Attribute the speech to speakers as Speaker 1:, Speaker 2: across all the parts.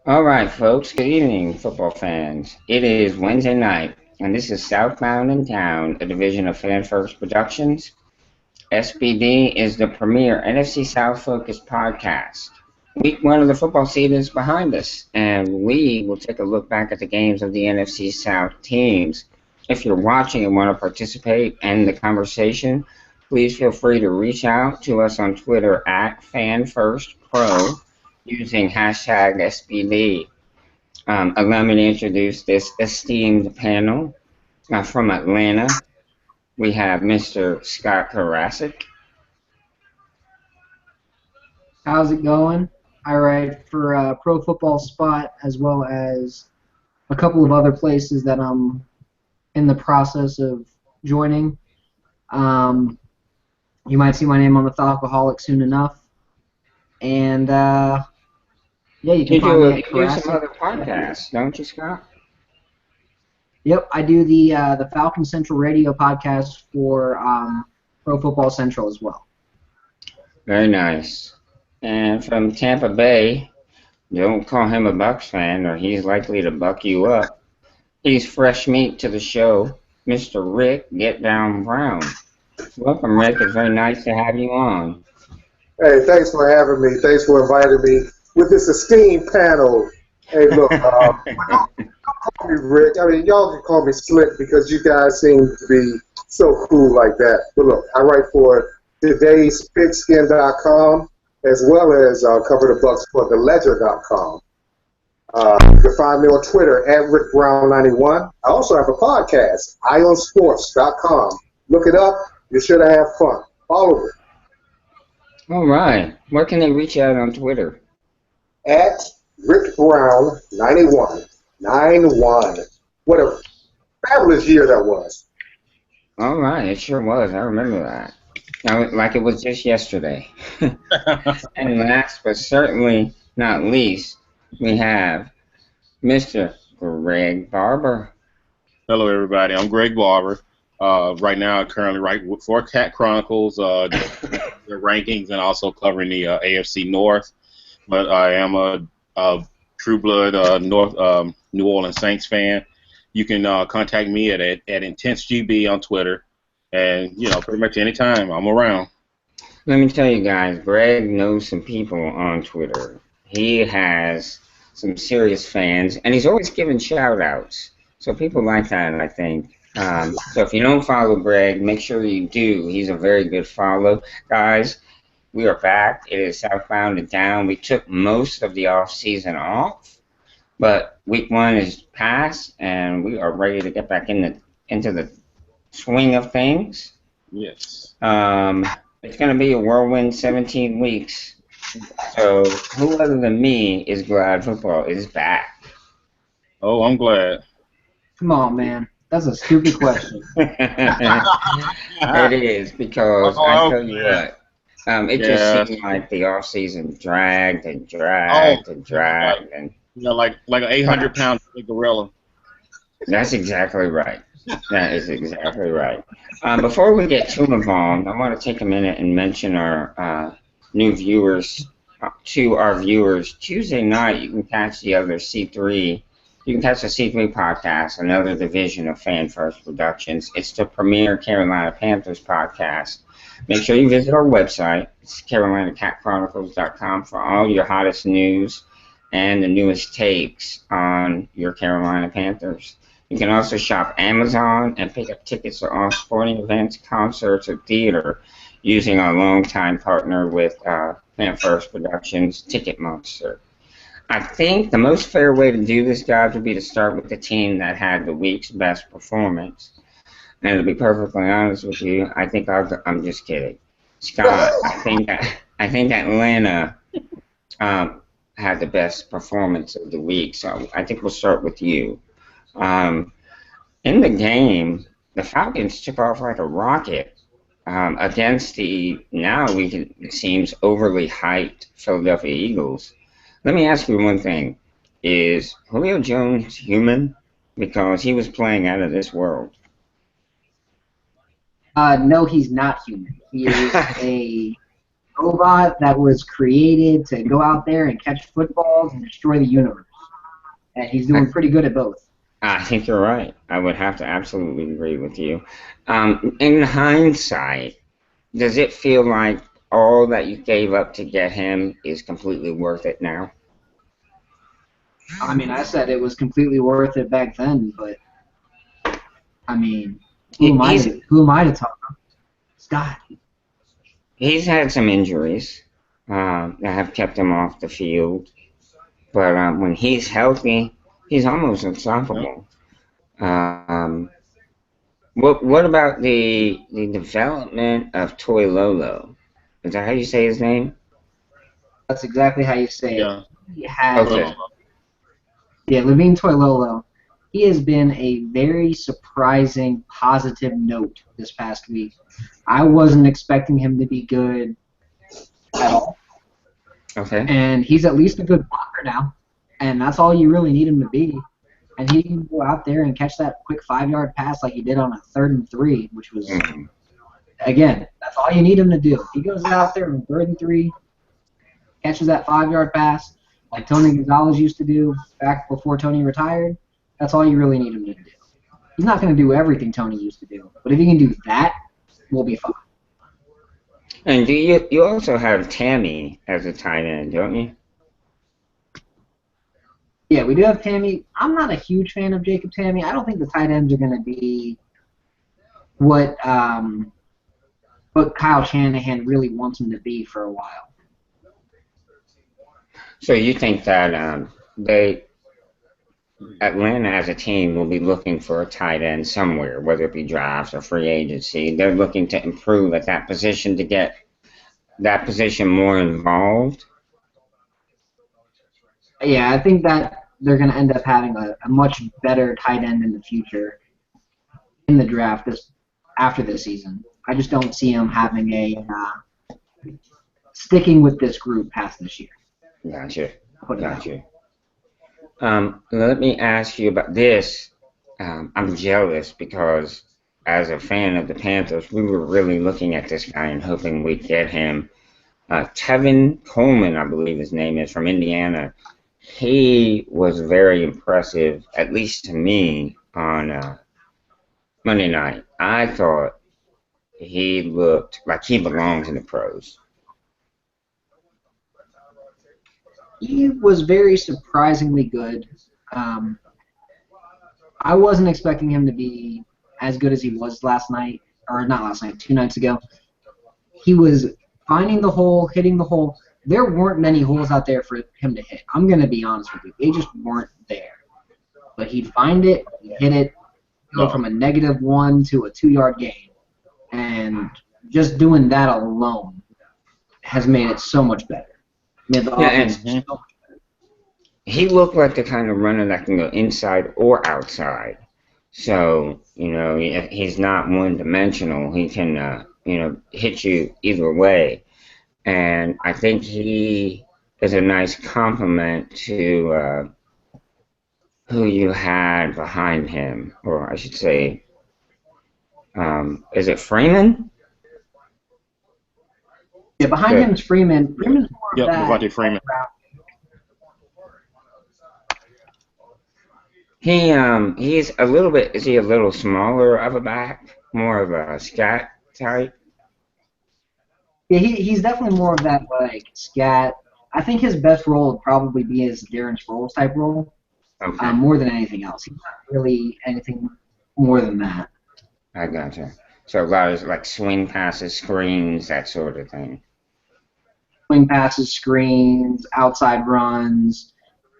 Speaker 1: All right, folks. Good evening, football fans. It is Wednesday night, and this is Southbound in Town, a division of Fan First Productions. SBD is the premier NFC South focused podcast. Week one of the football season is behind us, and we will take a look back at the games of the NFC South teams. If you're watching and want to participate in the conversation, please feel free to reach out to us on Twitter at FanFirstPro using hashtag SBD. Allow me to introduce this esteemed panel. From Atlanta, we have Mr. Scott Karasik.
Speaker 2: How's it going? I write for Pro Football Spot as well as a couple of other places that I'm in the process of joining. You might see my name on the Falcoholic soon enough. And yeah, you can find me at
Speaker 1: You do some
Speaker 2: Karasik.
Speaker 1: other podcasts, don't you, Scott?
Speaker 2: Yep, I do the Falcon Central Radio podcast for Pro Football Central as well.
Speaker 1: Very nice. And from Tampa Bay, don't call him a Bucks fan or he's likely to buck you up. He's fresh meat to the show, Mr. Rick Get Down Brown. Welcome, Rick. It's very nice to have you on.
Speaker 3: Hey, thanks for having me. Thanks for inviting me with this esteemed panel. Hey, look, don't call me Rick. I mean, y'all can call me Slick because you guys seem to be so cool like that. But look, I write for todayspigskin.com as well as cover the Bucks for theledger.com. You can find me on Twitter at RickBrown91. I also have a podcast, IonSports.com. Look it up. You should have fun. Follow it.
Speaker 1: All right. Where can they reach out on Twitter?
Speaker 3: At RickBrown91. 91. What a fabulous year that was.
Speaker 1: All right. It sure was. I remember that. Now, like it was just yesterday. And last but certainly not least, we have Mr. Greg Barber.
Speaker 4: Hello, everybody. I'm Greg Barber. Right now, I currently write for Cat Chronicles, the rankings, and also covering the AFC North. But I am a true blood New Orleans Saints fan. You can contact me at IntenseGB on Twitter, and pretty much anytime I'm around.
Speaker 1: Let me tell you guys, Greg knows some people on Twitter. He has some serious fans, and he's always giving shout-outs. So people like that, I think. So if you don't follow Greg, make sure you do. He's a very good follow. Guys, we are back. It is Southbound and Down. We took most of the off-season off, but week one is past, and we are ready to get back into the swing of things.
Speaker 4: Yes.
Speaker 1: It's going to be a whirlwind 17 weeks. So who other than me is glad football is back?
Speaker 4: Oh, I'm glad.
Speaker 2: Come on, man. That's a stupid question.
Speaker 1: It is, because I tell you what, it just seemed like the off season dragged and dragged and dragged, and
Speaker 4: like an 800-pound gorilla.
Speaker 1: that's exactly right. That is exactly right. Before we get too involved, I want to take a minute and mention our new viewers. To our viewers, Tuesday night you can catch the other C3. You can catch the C3 podcast, another division of Fan First Productions. It's the premier Carolina Panthers podcast. Make sure you visit our website. It's CarolinaCatChronicles.com for all your hottest news and the newest takes on your Carolina Panthers. You can also shop Amazon and pick up tickets to all sporting events, concerts, or theater using our longtime partner with Fan First Productions, Ticketmonster. I think the most fair way to do this, guys, would be to start with the team that had the week's best performance. And to be perfectly honest with you, I think I'm just kidding. Scott, I think Atlanta had the best performance of the week, so I think we'll start with you. In the game, the Falcons took off like a rocket against the it seems overly hyped Philadelphia Eagles. Let me ask you one thing. Is Julio Jones human? Because he was playing out of this world.
Speaker 2: No, he's not human. He is a robot that was created to go out there and catch footballs and destroy the universe. and he's doing pretty good at both.
Speaker 1: I think you're right. I would have to absolutely agree with you. In hindsight, does it feel like all that you gave up to get him is completely worth it now?
Speaker 2: I mean, I said it was completely worth it back then, but I mean, who am I to talk? Scott.
Speaker 1: He's had some injuries that have kept him off the field, but when he's healthy, he's almost unstoppable. What about the development of Toy Lolo? Is that how you say his name?
Speaker 2: That's exactly how you say
Speaker 4: Yeah.
Speaker 2: it. He has,
Speaker 1: Okay.
Speaker 2: yeah, Levine Toilolo. He has been a very surprising, positive note this past week. I wasn't expecting him to be good at all.
Speaker 1: Okay.
Speaker 2: And he's at least a good blocker now. And that's all you really need him to be. And he can go out there and catch that quick 5-yard pass like he did on a 3rd and 3, which was, again, that's all you need him to do. If he goes out there on 3rd and 3, catches that 5-yard pass like Tony Gonzalez used to do back before Tony retired, that's all you really need him to do. He's not going to do everything Tony used to do, but if he can do that, we'll be fine.
Speaker 1: And do you also have Tammy as a tight end, don't you?
Speaker 2: Yeah, we do have Tammy. I'm not a huge fan of Jacob Tammy. I don't think the tight ends are going to be what Kyle Shanahan really wants them to be for a while.
Speaker 1: So you think that Atlanta as a team will be looking for a tight end somewhere, whether it be drafts or free agency. They're looking to improve at that position to get that position more involved.
Speaker 2: Yeah, I think that they're going to end up having a much better tight end in the future in the draft after this season. I just don't see them having sticking with this group past this year.
Speaker 1: Gotcha. Let me ask you about this. I'm jealous because as a fan of the Panthers, we were really looking at this guy and hoping we'd get him. Tevin Coleman, I believe his name is, from Indiana. He was very impressive, at least to me, on Monday night. I thought he looked like he belongs in the pros.
Speaker 2: He was very surprisingly good. I wasn't expecting him to be as good as he was last night, or not last night, 2 nights ago. He was finding the hole, hitting the hole. There weren't many holes out there for him to hit. I'm going to be honest with you. They just weren't there. But he'd find it, he'd hit it, go from a -1 to a 2-yard gain. And just doing that alone has made it so much better. Made the offense so much better.
Speaker 1: He looked like the kind of runner that can go inside or outside. So, he's not one-dimensional. He can, hit you either way. And I think he is a nice compliment to who you had behind him, or I should say, is it Freeman?
Speaker 2: Yeah, behind him is Freeman. Freeman's more of that.
Speaker 4: Devontae Freeman.
Speaker 1: He's a little bit. Is he a little smaller of a back, more of a scat type?
Speaker 2: Yeah, he's definitely more of that like scat. I think his best role would probably be his Darren Sproles type role, more than anything else. He's not really anything more than that.
Speaker 1: I gotcha. So a lot of like swing passes, screens, that sort of thing.
Speaker 2: Swing passes, screens, outside runs,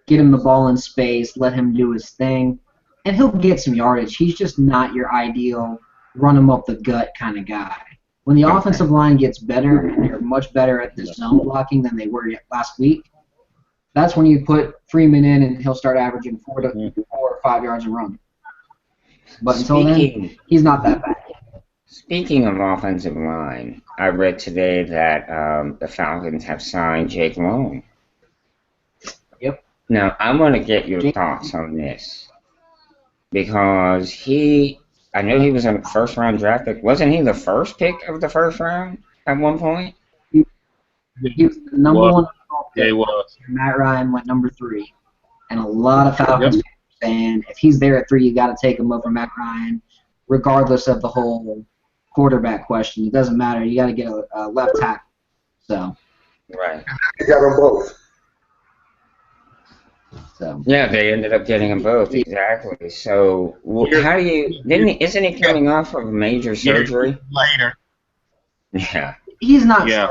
Speaker 2: get him the ball in space, let him do his thing, and he'll get some yardage. He's just not your ideal run him up the gut kind of guy. When the offensive line gets better, and they're much better at the zone blocking than they were last week, that's when you put Freeman in and he'll start averaging 4 or 5 yards a run. But until then, he's not that bad.
Speaker 1: Speaking of offensive line, I read today that the Falcons have signed Jake Long.
Speaker 2: Yep.
Speaker 1: Now, I want to get your thoughts on this because I know he was a first-round draft pick. Wasn't he the first pick of the first round at one point?
Speaker 2: He was the number 1 overall pick.
Speaker 4: Yeah, he was.
Speaker 2: Matt Ryan went number 3. And a lot of Falcons fans are saying if he's there at 3, you got to take him over Matt Ryan, regardless of the whole quarterback question. It doesn't matter. You got to get a left tackle. So.
Speaker 1: Right.
Speaker 3: You got them both.
Speaker 2: So.
Speaker 1: Yeah, they ended up getting them both, exactly. So, how do you, isn't he coming off of a major surgery?
Speaker 4: Later.
Speaker 1: Yeah.
Speaker 2: He's not
Speaker 4: Yeah.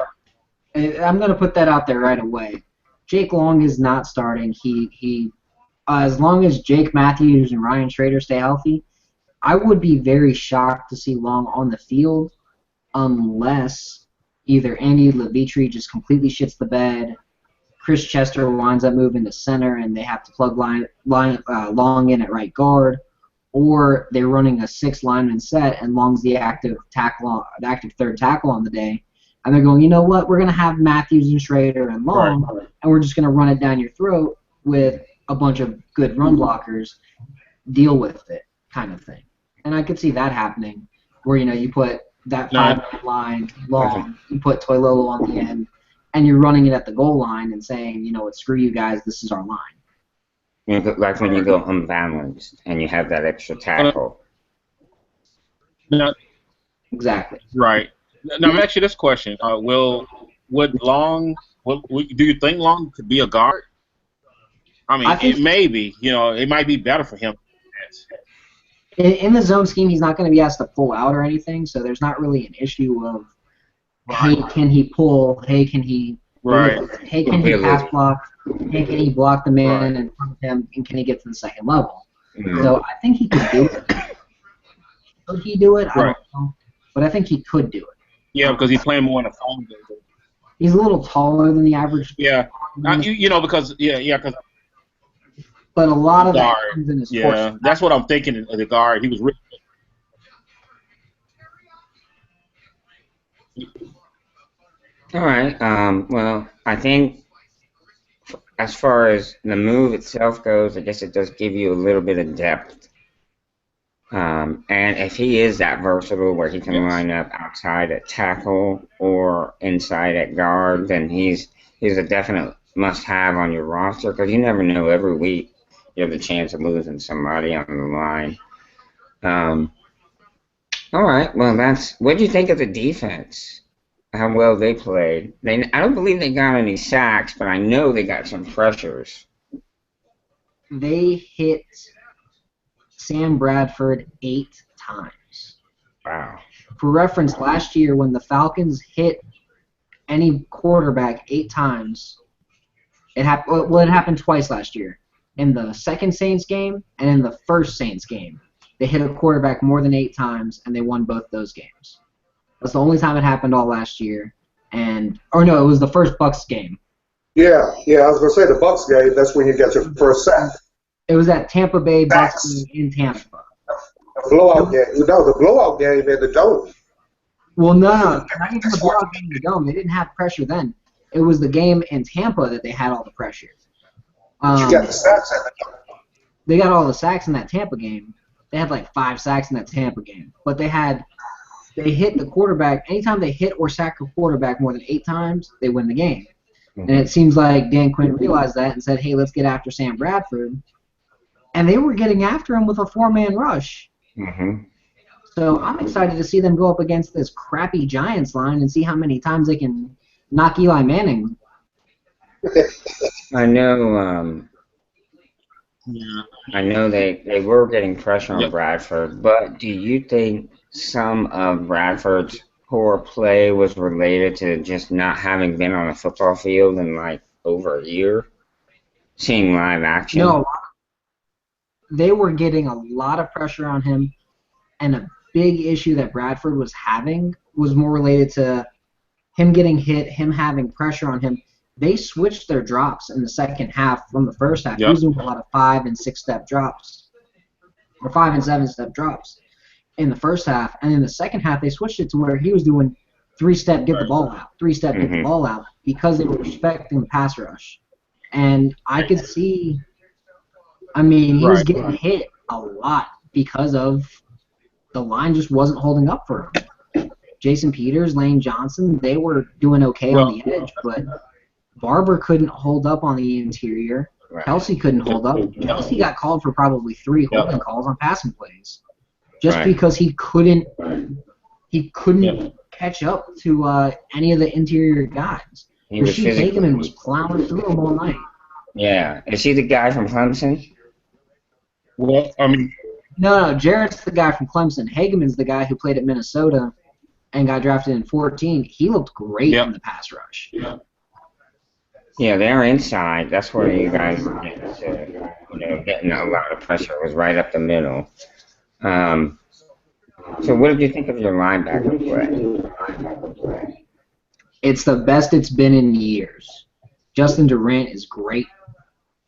Speaker 2: starting. I'm going to put that out there right away. Jake Long is not starting. He as long as Jake Matthews and Ryan Schrader stay healthy, I would be very shocked to see Long on the field unless either Andy Levitre just completely shits the bed, Chris Chester winds up moving to center and they have to plug Long in at right guard, or they're running a 6-lineman set and Long's the active third tackle on the day, and they're going, you know what, we're going to have Matthews and Schrader and Long, and we're just going to run it down your throat with a bunch of good run blockers, deal with it, kind of thing. And I could see that happening, where, you know, you put that 5-man line Long, you put Toilolo on the end, and you're running it at the goal line and saying, you know what, screw you guys, this is our line.
Speaker 1: You know, like when you go unbalanced and you have that extra tackle.
Speaker 2: Exactly.
Speaker 4: Right. Now, I'm asking you this question: would Long? Do you think Long could be a guard? I mean, it may be. You know, it might be better for him.
Speaker 2: In the zone scheme, he's not going to be asked to pull out or anything, so there's not really an issue of, hey, can he pull? Hey, can he? Hey, can he pass block? Hey, can he block the man in front of him? And can he get to the second level? Mm-hmm. So I think he could do it. Could he do it? I don't know. But I think he could do it.
Speaker 4: Yeah, because he's playing more in the phone game.
Speaker 2: He's a little taller than the average.
Speaker 4: Yeah, you know, because because.
Speaker 2: But a lot of that comes in his
Speaker 4: force. That's what I'm thinking. The guard, he was really.
Speaker 1: All right. Well, I think as far as the move itself goes, I guess it does give you a little bit of depth. And if he is that versatile where he can line up outside at tackle or inside at guard, then he's a definite must-have on your roster, because you never know, every week you have the chance of losing somebody on the line. All right. Well, what do you think of the defense? How well they played? I don't believe they got any sacks, but I know they got some pressures.
Speaker 2: They hit Sam Bradford 8 times.
Speaker 1: Wow.
Speaker 2: For reference, last year when the Falcons hit any quarterback 8 times, it happened twice last year. In the second Saints game and in the first Saints game, they hit a quarterback more than 8 times, and they won both those games. That's the only time it happened all last year. It was the first Bucs game.
Speaker 3: Yeah, I was going to say the Bucs game, that's when you got your first sack.
Speaker 2: It was at Tampa Bay Bucs in Tampa.
Speaker 3: The blowout game. No, the blowout game in the Dome.
Speaker 2: Well, no. Not even the blowout game in the Dome. They didn't have pressure then. It was the game in Tampa that they had all the pressure.
Speaker 3: You got the sacks at the Dome.
Speaker 2: They got all the sacks in that Tampa game. They had like 5 sacks in that Tampa game. But they hit the quarterback. Anytime they hit or sack a quarterback more than 8 times, they win the game. Mm-hmm. And it seems like Dan Quinn realized that and said, hey, let's get after Sam Bradford. And they were getting after him with a 4-man rush.
Speaker 1: Mm-hmm.
Speaker 2: So I'm excited to see them go up against this crappy Giants line and see how many times they can knock Eli Manning.
Speaker 1: I know they were getting pressure on Bradford, but do you think some of Bradford's poor play was related to just not having been on a football field in like over a year, seeing live action?
Speaker 2: No, they were getting a lot of pressure on him, and a big issue that Bradford was having was more related to him getting hit, him having pressure on him. They switched their drops in the second half from the first half. He was doing a lot of 5- and 6-step drops, or 5- and 7-step drops in the first half. And in the second half, they switched it to where he was doing 3-step, get the ball out, 3-step, get the ball out, because they were respecting the pass rush. And I could see, he was getting hit a lot because of the line just wasn't holding up for him. Jason Peters, Lane Johnson, they were doing okay on the edge, but Barber couldn't hold up on the interior.
Speaker 1: Right.
Speaker 2: Kelsey couldn't hold up. Kelsey got called for probably 3 holding calls on passing plays, just because he couldn't catch up to any of the interior guys. Rashid Hageman was plowing through him all night.
Speaker 1: Yeah. Is he the guy from Clemson?
Speaker 4: Well, I mean,
Speaker 2: No, Jarrett's the guy from Clemson. Hageman's the guy who played at Minnesota and got drafted in 2014. He looked great in the pass rush.
Speaker 1: Yeah, they're inside. That's where you guys were getting a lot of pressure. It was right up the middle. So what did you think of your linebacker play?
Speaker 2: It's the best it's been in years. Justin Durant is great.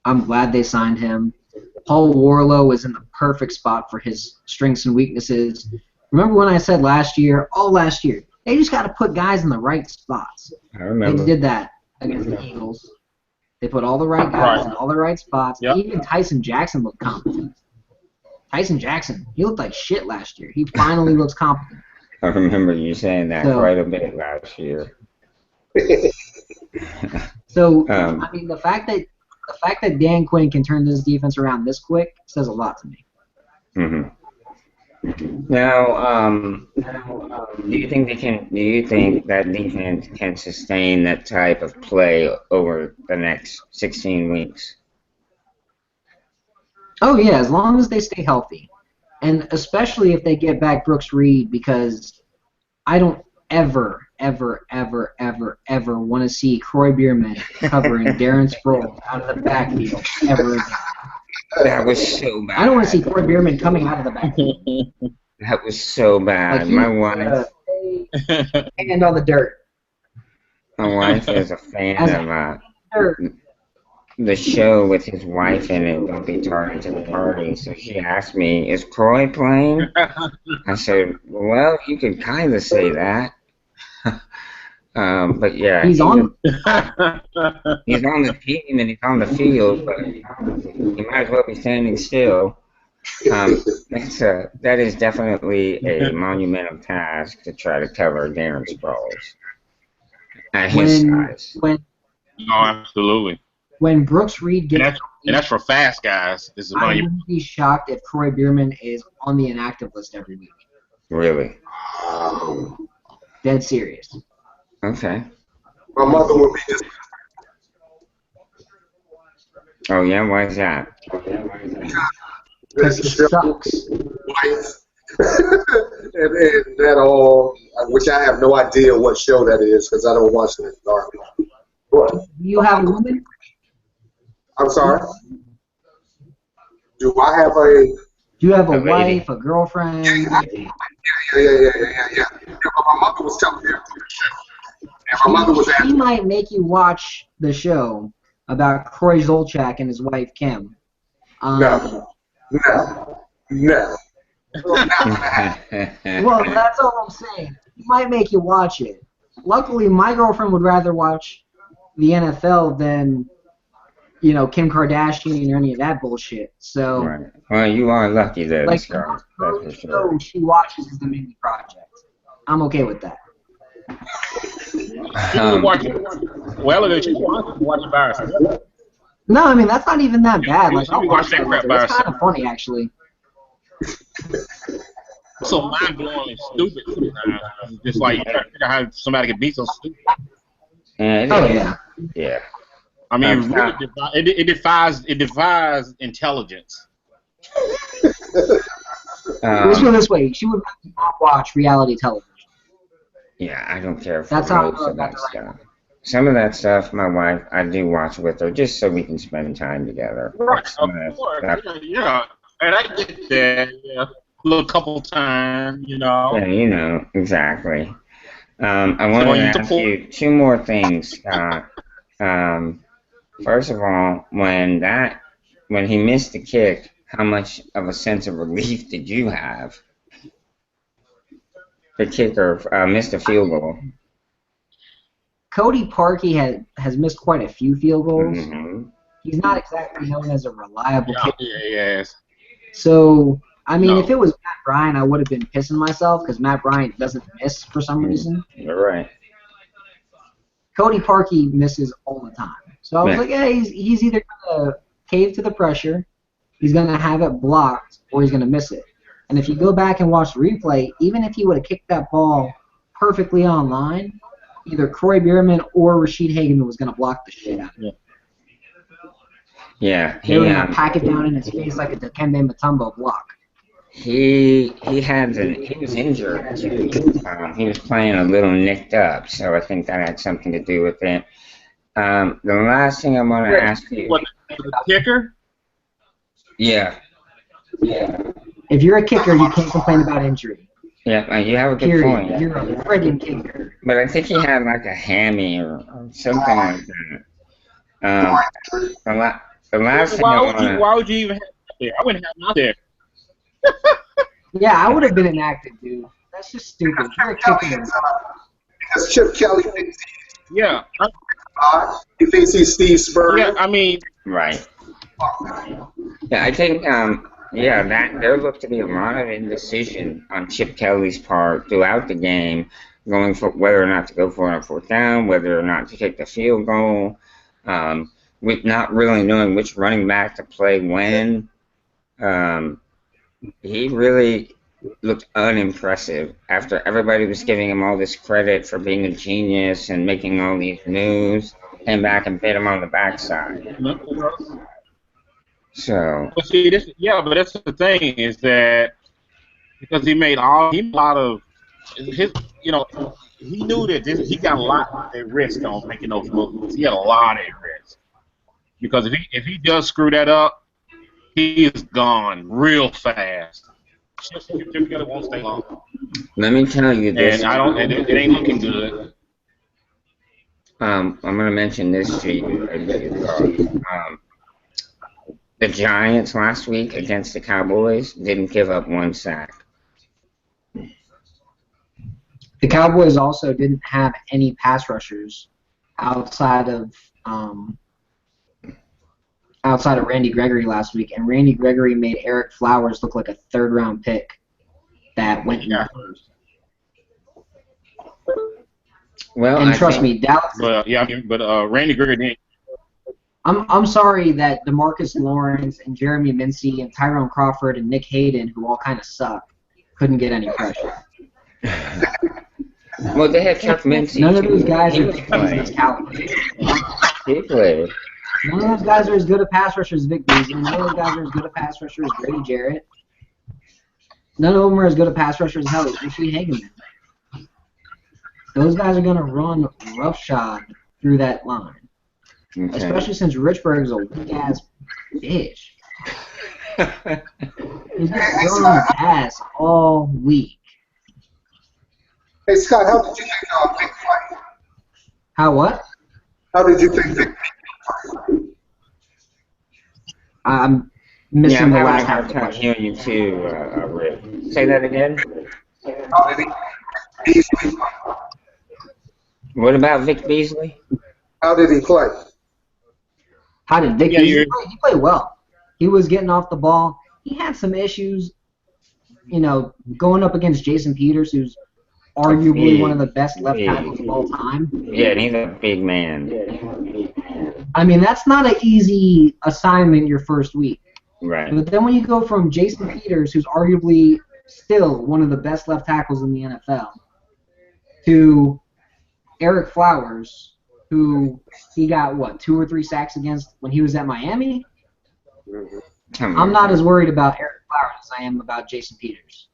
Speaker 2: I'm glad they signed him. Paul Warlow is in the perfect spot for his strengths and weaknesses. Remember when I said last year, they just got to put guys in the right spots.
Speaker 1: I remember.
Speaker 2: They did that against the Eagles. They put all the right guys in all the right spots.
Speaker 4: Yep.
Speaker 2: Even Tyson Jackson looked competent. Tyson Jackson, he looked like shit last year. He finally looks competent.
Speaker 1: I remember you saying that quite a bit last year.
Speaker 2: So I mean, the fact that Dan Quinn can turn this defense around this quick says a lot to me.
Speaker 1: Mm-hmm. Now, do you think that defense can sustain that type of play over the next 16 weeks?
Speaker 2: Oh yeah, as long as they stay healthy, and especially if they get back Brooks Reed, because I don't ever want to see Croy Bierman covering Darren Sproles out of the backfield ever again.
Speaker 1: That was so bad.
Speaker 2: I don't want to see Croy Bierman coming out of the backfield.
Speaker 1: That was so bad. My wife
Speaker 2: and all the dirt.
Speaker 1: My wife is a fan of the show with his wife in it. Don't be tardy to the party. So she asked me, "Is Croy playing?" I said, "Well, you could kind of say that." But yeah,
Speaker 2: he's on
Speaker 1: the team and he's on the field, but he might as well be standing still. That is definitely a monumental task to try to cover Darren Sproles at his size.
Speaker 4: No, absolutely.
Speaker 2: When Brooks Reed gets
Speaker 4: and that's for fast guys.
Speaker 2: I wouldn't be shocked if Croy Bierman is on the inactive list every week.
Speaker 1: Really?
Speaker 2: Dead serious.
Speaker 1: Okay.
Speaker 3: My mother would be just.
Speaker 1: Oh yeah, why is that?
Speaker 2: Because he sucks.
Speaker 3: and that all, which I have no idea what show that is because I don't watch it. What?
Speaker 2: Do you have a woman?
Speaker 3: I'm sorry? Do I have
Speaker 2: Do you have a wife, a girlfriend?
Speaker 3: Yeah. My mother was telling me about the show. And my mother was asking.
Speaker 2: She might make you watch the show about Croy Zolchak and his wife, Kim.
Speaker 3: No.
Speaker 2: Well, that's all I'm saying. He might make you watch it. Luckily, my girlfriend would rather watch the NFL than, Kim Kardashian or any of that bullshit. So,
Speaker 1: right. Well, you are lucky there.
Speaker 2: Like,
Speaker 1: Scar,
Speaker 2: the show she watches is the Mini Project. I'm okay with that.
Speaker 4: Watch by herself.
Speaker 2: No, I mean that's not even that bad. Like, I'll
Speaker 4: watch that crap by
Speaker 2: it's kind of funny, actually.
Speaker 4: So mind-blowingly stupid sometimes. Just like you try to figure out how somebody can be so stupid.
Speaker 1: Yeah.
Speaker 4: I mean, really it defies intelligence.
Speaker 2: Let's put it this way: she would not watch reality television.
Speaker 1: Yeah, I don't care for
Speaker 2: That's how
Speaker 1: most of that stuff. Some of that stuff, my wife, I do watch with her just so we can spend time together.
Speaker 4: Right, of course. Yeah, and I get that. Yeah, a little couple times,
Speaker 1: Yeah, exactly. I want to ask you 2 more things, Scott. First of all, when he missed the kick, how much of a sense of relief did you have? The kicker missed a field goal.
Speaker 2: Cody Parkey has missed quite a few field goals.
Speaker 1: Mm-hmm.
Speaker 2: He's not exactly known as a reliable kicker.
Speaker 4: Yes.
Speaker 2: So, I mean, if it was Matt Bryant, I would have been pissing myself because Matt Bryant doesn't miss for some reason.
Speaker 1: You're right.
Speaker 2: Cody Parkey misses all the time. So I was like, yeah, he's either going to cave to the pressure, he's going to have it blocked, or he's going to miss it. And if you go back and watch the replay, even if he would have kicked that ball perfectly on line, either Croy Bierman or Rashid Hageman was going to block the shit out of it.
Speaker 1: Yeah.
Speaker 2: They were going to pack it down in his face like a Dikembe Mutombo block.
Speaker 1: He was injured too. He was playing a little nicked up, so I think that had something to do with it. The last thing I want to ask you.
Speaker 4: What, the kicker?
Speaker 1: Yeah.
Speaker 2: If you're a kicker, you can't complain about injury.
Speaker 1: Yeah, you have a good
Speaker 2: Period.
Speaker 1: point.
Speaker 2: You're a friggin' kicker.
Speaker 1: But I think he had like a hammy or something like that. The last thing
Speaker 4: Why would you even have him out there? I wouldn't have him out there.
Speaker 2: Yeah, I would have been inactive, dude. That's just stupid. You're a kicker.
Speaker 3: Because Chip Kelly thinks
Speaker 4: Yeah.
Speaker 3: he thinks he's Steve Spurrier.
Speaker 4: Yeah, I mean.
Speaker 1: Right. Yeah, I think that there looked to be a lot of indecision on Chip Kelly's part throughout the game, going for whether or not to go for it on fourth down, whether or not to kick the field goal, with not really knowing which running back to play when. He really looked unimpressive after everybody was giving him all this credit for being a genius and making all these moves. Came back and bit him on the backside. So.
Speaker 4: But see, that's the thing is that because he made a lot of his, he knew that he got a lot at risk on making those moves. He had a lot at risk because if he does screw that up, he is gone real fast. Chip Kelly won't stay long.
Speaker 1: Let me tell you this.
Speaker 4: And it ain't looking good.
Speaker 1: I'm going to mention this to you. The Giants last week against the Cowboys didn't give up one sack.
Speaker 2: The Cowboys also didn't have any pass rushers outside of Randy Gregory last week, and Randy Gregory made Eric Flowers look like a third-round pick that went in the first.
Speaker 1: Well,
Speaker 2: and trust me, Dallas.
Speaker 4: But Randy Gregory didn't.
Speaker 2: I'm sorry that DeMarcus Lawrence and Jeremy Mincey and Tyrone Crawford and Nick Hayden, who all kind of suck, couldn't get any pressure.
Speaker 1: Well, they had Chuck Mincey.
Speaker 2: None of those guys are this caliber.
Speaker 1: He played.
Speaker 2: None of those guys are as good a pass rushers as Vic Beasley. None of those guys are as good a pass rusher as Grady Jarrett. None of them are as good a pass rusher as hell as Rashid Hageman. Those guys are going to run roughshod through that line. Okay. Especially since Richburg's a weak-ass bitch. He's been throwing on his ass all week.
Speaker 3: Hey, Scott, how did you think Vic played?
Speaker 2: How what?
Speaker 3: How did you think Vic played?
Speaker 2: I'm missing the last half of the
Speaker 1: question. I'm hearing you too, Rick. Say that again.
Speaker 3: How did Beasley play?
Speaker 1: What about Vic Beasley?
Speaker 3: How did he play?
Speaker 2: How did Vic Beasley play? He played well. He was getting off the ball. He had some issues, going up against Jason Peters, who's arguably one of the best left tackles of all time.
Speaker 1: Yeah, he's a big man.
Speaker 2: I mean, that's not an easy assignment your first week.
Speaker 1: Right.
Speaker 2: But then when you go from Jason Peters, who's arguably still one of the best left tackles in the NFL, to Eric Flowers, who he got, 2 or 3 sacks against when he was at Miami? I'm not as worried about Eric Flowers as I am about Jason Peters.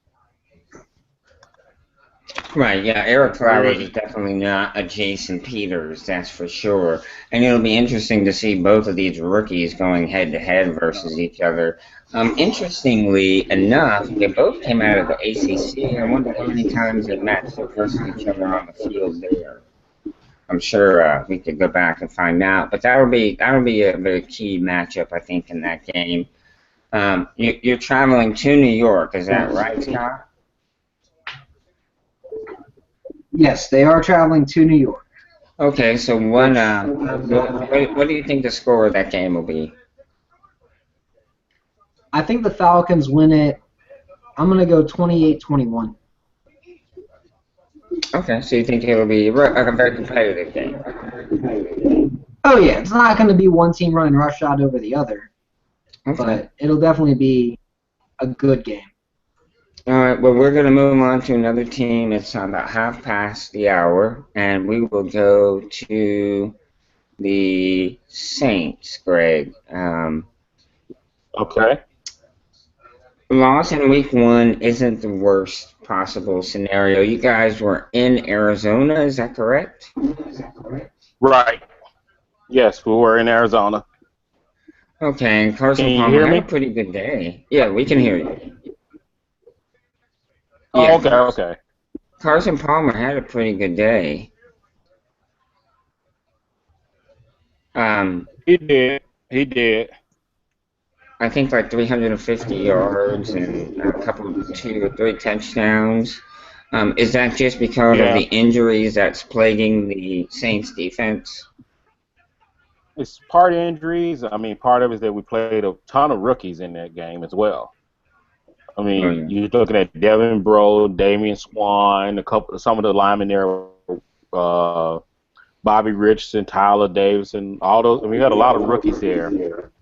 Speaker 1: Right, yeah, Eric Flowers is definitely not a Jason Peters, that's for sure. And it'll be interesting to see both of these rookies going head-to-head versus each other. Interestingly enough, they both came out of the ACC. I wonder how many times they matched up versus each other on the field there. I'm sure we could go back and find out, but that'll be a very key matchup, I think, in that game. You're traveling to New York, is that right, Scott?
Speaker 2: Yes, they are traveling to New York.
Speaker 1: Okay, so what do you think the score of that game will be?
Speaker 2: I think the Falcons win it. I'm going to go 28-21.
Speaker 1: Okay, so you think it'll be a very competitive game?
Speaker 2: Oh, yeah. It's not going to be one team running roughshod over the other.
Speaker 1: Okay.
Speaker 2: But it'll definitely be a good game.
Speaker 1: All right, well, we're going to move on to another team. It's about half past the hour, and we will go to the Saints, Greg.
Speaker 4: Okay.
Speaker 1: Loss in week 1 isn't the worst possible scenario. You guys were in Arizona, is that correct?
Speaker 4: Right. Yes, we were in Arizona.
Speaker 1: Okay, and Carson
Speaker 4: Can you
Speaker 1: Palmer
Speaker 4: hear
Speaker 1: had
Speaker 4: me?
Speaker 1: a pretty good day. Yeah, we can hear you.
Speaker 4: Oh,
Speaker 1: Yeah,
Speaker 4: okay.
Speaker 1: Carson Palmer had a pretty good day.
Speaker 4: He did. He did.
Speaker 1: I think like 350 yards and a couple, 2 or 3 touchdowns. Is that just because of
Speaker 4: Yeah.
Speaker 1: the injuries that's plaguing the Saints defense?
Speaker 4: It's part injuries. I mean, part of it is that we played a ton of rookies in that game as well. I mean,
Speaker 1: Oh,
Speaker 4: you're looking at Devin Bro, Damian Swan, some of the linemen there, Bobby Richardson, Tyler Davidson, all those. We had a lot of rookies there,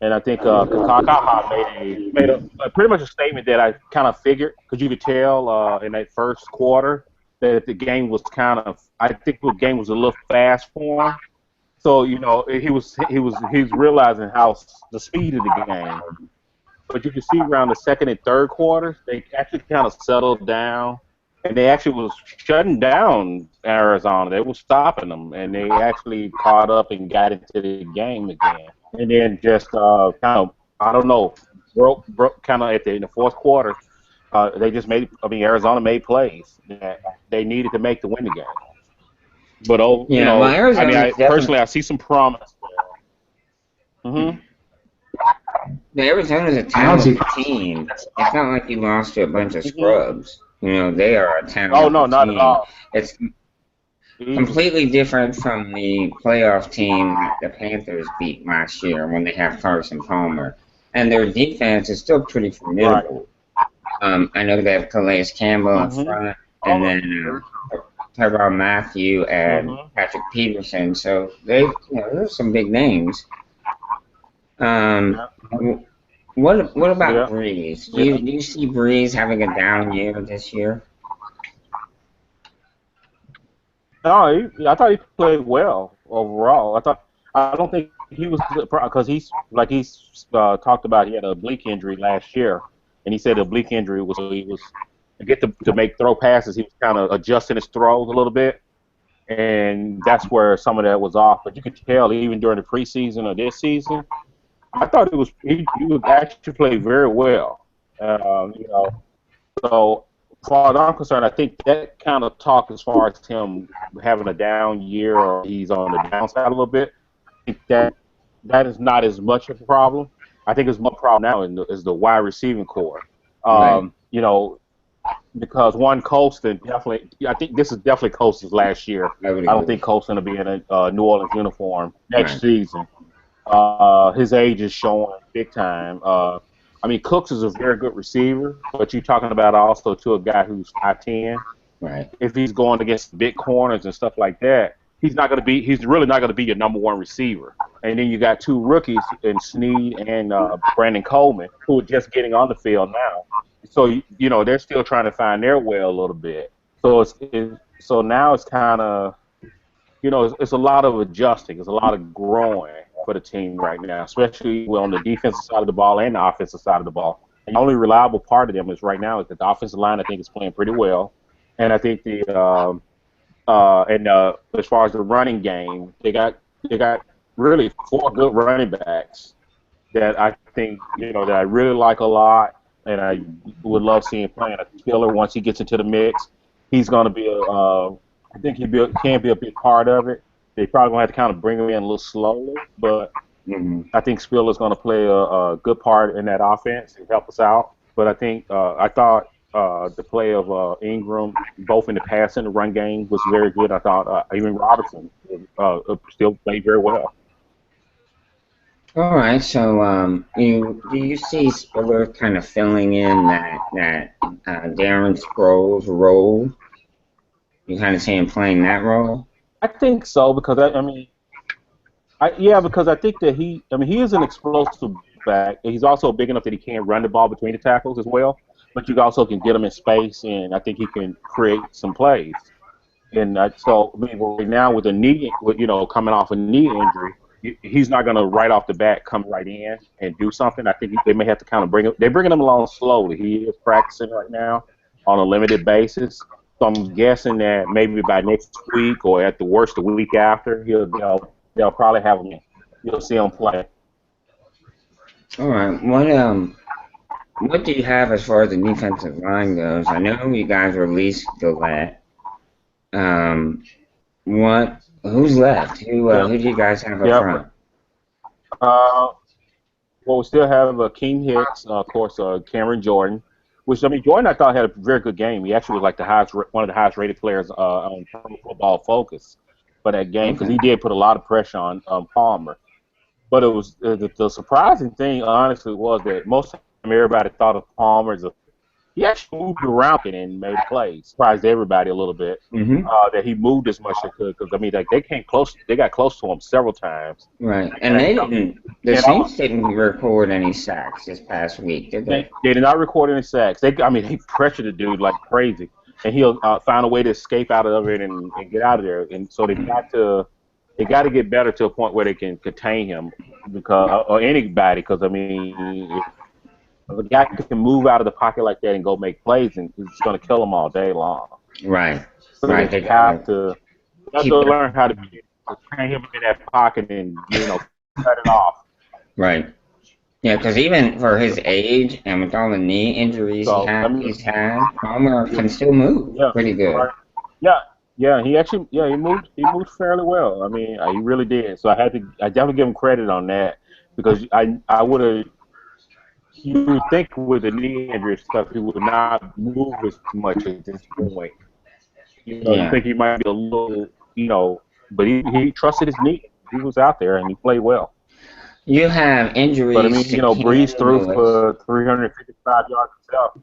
Speaker 4: and I think Kakakaha made a pretty much a statement that I kind of figured, because you could tell in that first quarter that the game was I think the game was a little fast for him. So he was realizing how the speed of the game. But you can see around the second and third quarters, they actually kind of settled down, and they actually was shutting down Arizona. They were stopping them, and they actually caught up and got into the game again. And then just kind of, I don't know, broke kind of in the fourth quarter. They just Arizona made plays that they needed to make to win the game. But
Speaker 1: yeah, well, Arizona's
Speaker 4: personally, I see some promise there. Mm-hmm.
Speaker 1: Arizona's a talented team. It's not like you lost to a bunch of scrubs. They are a talented team.
Speaker 4: Oh no, not at all.
Speaker 1: It's completely different from the playoff team that the Panthers beat last year when they have Carson Palmer. And their defense is still pretty formidable. Right. I know they have Calais Campbell up front, and then Tyrann Mathieu and Patrick Peterson. So there's some big names. What about Breeze? Do you see Breeze having a down year this year?
Speaker 4: No, I thought he played well overall. I don't think he was, because he's talked about, he had a oblique injury last year, and he said the oblique injury was he was to get to make throw passes. He was kind of adjusting his throws a little bit, and that's where some of that was off. But you could tell even during the preseason or this season, I thought he would actually play very well. So as far as I'm concerned, I think that kind of talk as far as him having a down year or he's on the downside a little bit, I think that is not as much of a problem. I think it's more problem now is the wide receiving core.
Speaker 1: Right.
Speaker 4: Because Colston definitely, I think this is definitely Colston's last year. I don't think Colston will be in a New Orleans uniform next season. His age is showing big time. Cooks is a very good receiver, but you're talking about also to a guy who's 5'10".
Speaker 1: Right.
Speaker 4: If he's going against big corners and stuff like that, he's really not going to be your number one receiver. And then you got two rookies in Snead and Brandon Coleman, who are just getting on the field now. So they're still trying to find their way a little bit. So now it's kind of, it's a lot of adjusting. It's a lot of growing for the team right now, especially on the defensive side of the ball and the offensive side of the ball. And the only reliable part of them is right now is that the offensive line, I think, is playing pretty well. And I think as far as the running game, they got really 4 good running backs that I think, that I really like a lot, and I would love seeing playing a killer once he gets into the mix. He's going to be I think he can be a big part of it. They probably going to have to kind of bring him in a little slowly, but I think Spiller's going to play a good part in that offense and help us out. But I think I thought the play of Ingram, both in the pass and the run game, was very good. I thought even Robertson still played very well.
Speaker 1: All right, so do you see Spiller kind of filling in that Darren Sproles role? You kind of see him playing that role?
Speaker 4: I think so, because because I think that he is an explosive back. He's also big enough that he can run the ball between the tackles as well. But you also can get him in space, and I think he can create some plays. And so, I mean, right now with a knee, coming off a knee injury, he's not going to right off the bat come right in and do something. I think they may have to kind of they're bringing him along slowly. He is practicing right now on a limited basis. So I'm guessing that maybe by next week or at the worst the week after, they'll probably have him. You'll see him play.
Speaker 1: All right. What do you have as far as the defensive line goes? I know you guys released Gillette. Who's left? Who do you guys have up front?
Speaker 4: Well, we still have King Hicks, of course, Cameron Jordan. Jordan I thought had a very good game. He actually was like one of the highest rated players on Pro Football Focus for that game because he did put a lot of pressure on Palmer. But it was the surprising thing, honestly, was that most of the time everybody thought of Palmer as he actually moved around and made plays. Surprised everybody a little bit that he moved as much as he could. Because I mean, like they came close. They got close to him several times.
Speaker 1: Right, and the Saints didn't record any sacks this past week, did they?
Speaker 4: They did not record any sacks. They pressured the dude like crazy, and he'll find a way to escape out of it and get out of there. And so they got to get better to a point where they can contain him or anybody. Because I mean. If a guy can move out of the pocket like that and go make plays, and it's going to kill them all day long.
Speaker 1: Right.
Speaker 4: So they have to learn how to train him in that pocket and cut it off.
Speaker 1: Right. Yeah, because even for his age and with all the knee injuries he's had, Palmer can still move pretty good.
Speaker 4: Right. Yeah. He moved fairly well. I mean, he really did. So I definitely give him credit on that because I would have. You would think with the knee injury stuff, he would not move as much at this point. You think he might be a little, but he trusted his knee. He was out there and he played well.
Speaker 1: You have injuries.
Speaker 4: But I mean, Breeze threw for 355 yards himself.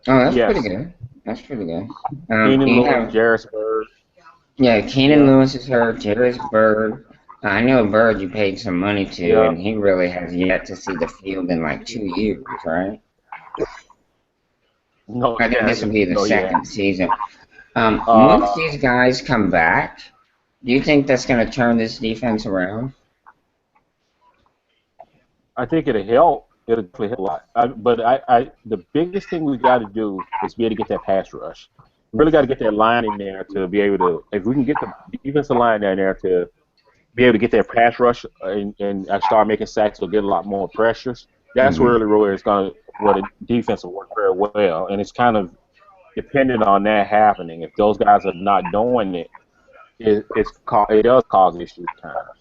Speaker 1: Oh, that's pretty good. That's pretty good.
Speaker 4: Keenan Lewis, Jarris Bird.
Speaker 1: Yeah, Keenan Lewis is hurt. Jarris Bird. I know Bird you paid some money to, and he really has yet to see the field in like 2 years, right?
Speaker 4: No,
Speaker 1: I think this will be the second season. Once these guys come back, do you think that's going to turn this defense around?
Speaker 4: I think it'll help. It'll help a lot. But the biggest thing we got to do is be able to get that pass rush. We really got to get that line in there to be able to. If we can get the defensive line down there to be able to get that pass rush and start making sacks or get a lot more pressures, that's really where the defense will work very well. And it's kind of dependent on that happening. If those guys are not doing it, it does cause issues at times.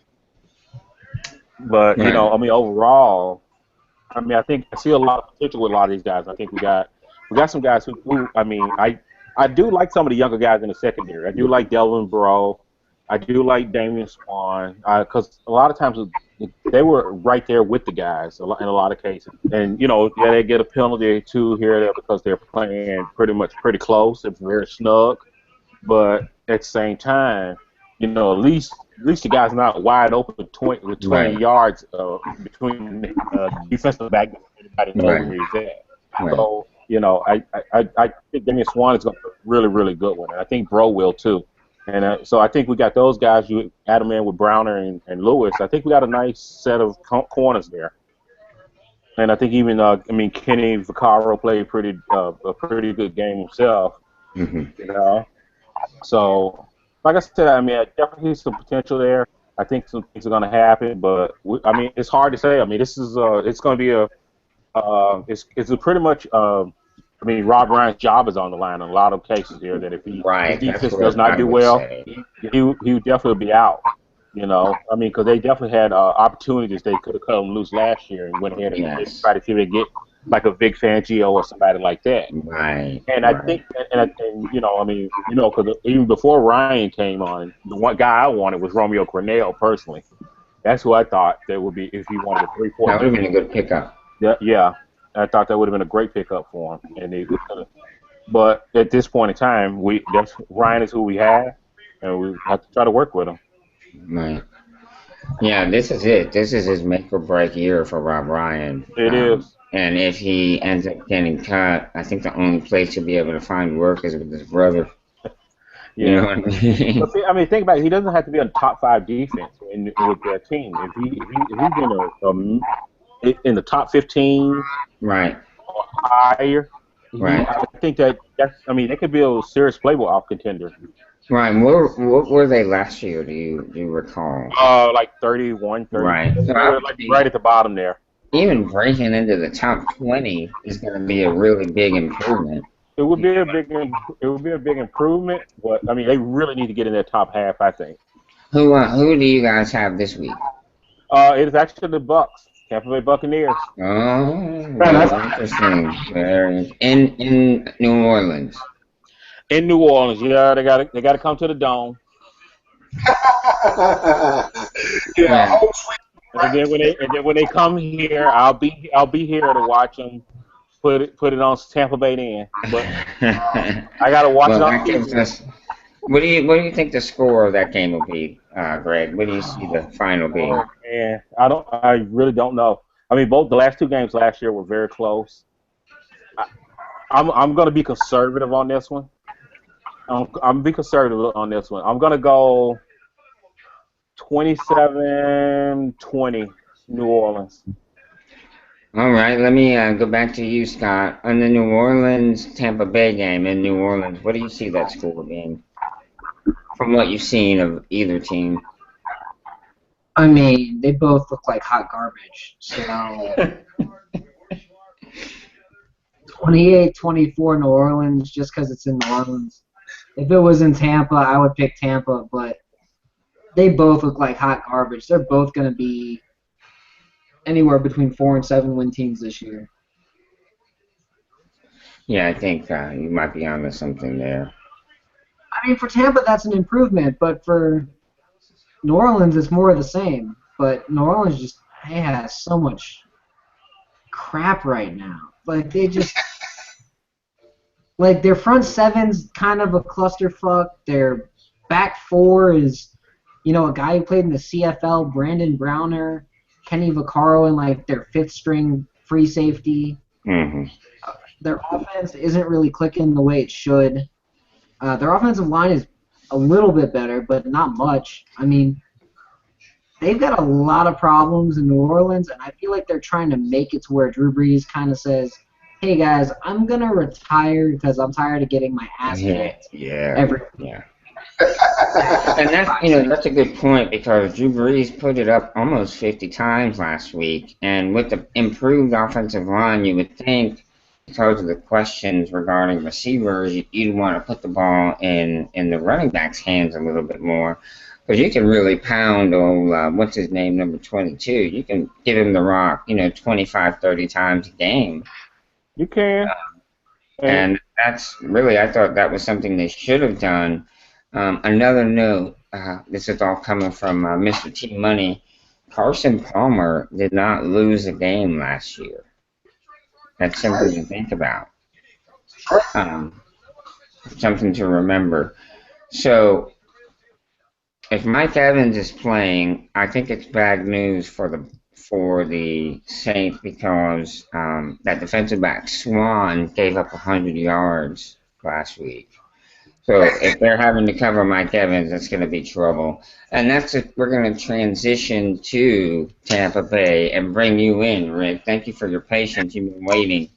Speaker 4: But, overall, I think I see a lot of potential with a lot of these guys. I think we got some guys who I do like some of the younger guys in the secondary. I do like Delvin Breaux. I do like Damian Swan because a lot of times they were right there with the guys in a lot of cases. And, they get a penalty or two here or there because they're playing pretty close. It's very snug. But at the same time, at least the guy's not wide open with 20 yards between the defensive back and anybody knows where he's at. Right. So, I think Damian Swan is going to be a really, really good one. And I think Breaux will too. And so I think we got those guys. You add them in with Browner and Lewis. I think we got a nice set of corners there. And I think even Kenny Vaccaro played a pretty good game himself. So like I said, I definitely see some potential there. I think some things are going to happen, but it's hard to say. This is it's going to be it's a pretty much. Rob Ryan's job is on the line in a lot of cases here. That if his defense does not do well, he would definitely be out. Because they definitely had opportunities. They could have cut him loose last year and went ahead and tried to see if they get like a Vic Fangio or somebody like that.
Speaker 1: Right.
Speaker 4: And I think, because even before Ryan came on, the one guy I wanted was Romeo Cornell personally. That's who I thought that would be if he wanted a 3-4.
Speaker 1: That would have been a good pickup.
Speaker 4: Yeah. I thought that would have been a great pickup for him, but at this point in time, Ryan is who we have, and we have to try to work with him.
Speaker 1: Right. Yeah, this is it. This is his make or break year for Rob Ryan.
Speaker 5: It is.
Speaker 1: And if he ends up getting cut, I think the only place he'll be able to find work is with his brother.
Speaker 5: Yeah.
Speaker 1: You know what I mean?
Speaker 5: But see, I mean, think about it. He doesn't have to be a top 5 defense with their team. If he's in the top 15
Speaker 1: Right.
Speaker 5: or higher,
Speaker 1: Right.
Speaker 5: I think they could be a serious playoff contender.
Speaker 1: Right. What were they last year? Do you recall?
Speaker 5: Like 31, 30.
Speaker 1: Right. So
Speaker 5: Like right at the bottom there.
Speaker 1: even breaking into the top 20 is going to be a really big improvement.
Speaker 5: It would be a big improvement, but I mean, they really need to get in their top half, I think.
Speaker 1: Who do you guys have this week?
Speaker 5: It is actually the Bucks, Tampa Bay Buccaneers.
Speaker 1: Oh, very interesting. In New Orleans.
Speaker 5: In New Orleans, yeah, they got to come to the Dome.
Speaker 3: Yeah.
Speaker 5: And then when they come here, I'll be here to watch them put it on Tampa Bay then. But I gotta watch it on TV.
Speaker 1: What do you think the score of that game will be, Greg? What do you see the final being?
Speaker 5: Yeah, I really don't know. I mean, both the last 2 games last year were very close. I'm gonna be conservative on this one. I'm be conservative on this one. I'm gonna go 27-20 New Orleans.
Speaker 1: All right, let me go back to you, Scott. On the New Orleans-Tampa Bay game in New Orleans, what do you see that score being? From what you've seen of either team.
Speaker 2: I mean, they both look like hot garbage. So 28-24 New Orleans, just because it's in New Orleans. If it was in Tampa, I would pick Tampa, but they both look like hot garbage. They're both going to be anywhere between 4 and 7 win teams this year.
Speaker 1: Yeah, I think you might be onto something there.
Speaker 2: I mean, for Tampa, that's an improvement, but for New Orleans, it's more of the same. But New Orleans just has so much crap right now. Like, they just... Like, their front seven's kind of a clusterfuck. Their back four is, a guy who played in the CFL, Brandon Browner, Kenny Vaccaro, and, like, their 5th-string free safety.
Speaker 1: Mm-hmm.
Speaker 2: Their offense isn't really clicking the way it should. Their offensive line is a little bit better, but not much. I mean, they've got a lot of problems in New Orleans, and I feel like they're trying to make it to where Drew Brees kind of says, hey, guys, I'm going to retire because I'm tired of getting my ass kicked.
Speaker 1: And that's a good point because Drew Brees put it up almost 50 times last week, and with the improved offensive line, you would think, because of the questions regarding receivers, you'd want to put the ball in the running back's hands a little bit more. Because you can really pound what's his name, number 22. You can give him the rock, 25, 30 times a game.
Speaker 5: You can.
Speaker 1: And that's really, I thought that was something they should have done. Another note, this is all coming from Mr. T Money. Carson Palmer did not lose a game last year. That's something to think about. Something to remember. So, if Mike Evans is playing, I think it's bad news for the Saints because that defensive back Swan gave up 100 yards last week. So if they're having to cover Mike Evans, that's going to be trouble. And we're going to transition to Tampa Bay and bring you in, Rick. Thank you for your patience. You've been waiting.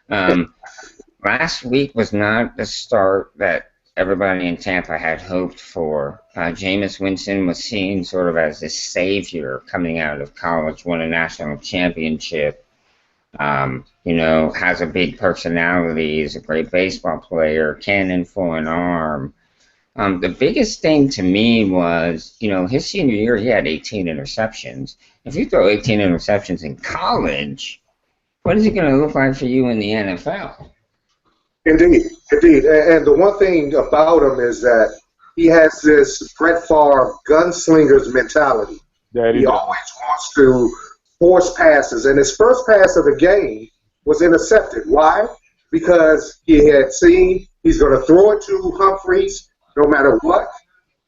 Speaker 1: Last week was not the start that everybody in Tampa had hoped for. Jameis Winston was seen sort of as this savior coming out of college, won a national championship, has a big personality, is a great baseball player, cannon for an arm. The biggest thing to me was, his senior year, he had 18 interceptions. If you throw 18 interceptions in college, what is it going to look like for you in the NFL?
Speaker 3: Indeed. And the one thing about him is that he has this Brett Favre gunslinger's mentality. He always wants to force passes. And his first pass of the game was intercepted. Why? Because he had seen he's going to throw it to Humphreys no matter what.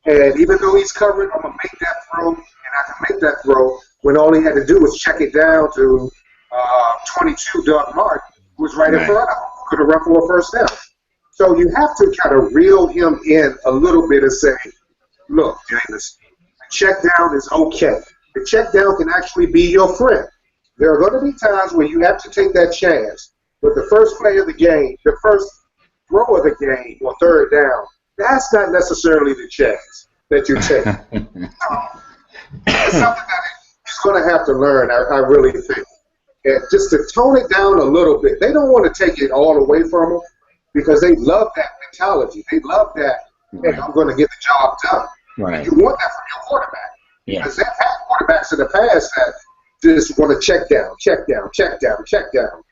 Speaker 3: And even though he's covered, I'm going to make that throw. And I could make that throw when all he had to do was check it down to 22 Doug Martin, who was right in front of him, could have run for a first down. So you have to kind of reel him in a little bit and say, look, James, the check down is okay. The check down can actually be your friend. There are going to be times where you have to take that chance. But the first play of the game, the first throw of the game or third down, that's not necessarily the chance that you take. It's something that he's going to have to learn, I really think. And just to tone it down a little bit. They don't want to take it all away from him because they love that mentality. They love that, hey, I'm going to get the job done.
Speaker 1: Right.
Speaker 3: You want that from your quarterback.
Speaker 1: Yeah.
Speaker 3: Because they've had quarterbacks in the past that just want to check down, check down, check down, check down.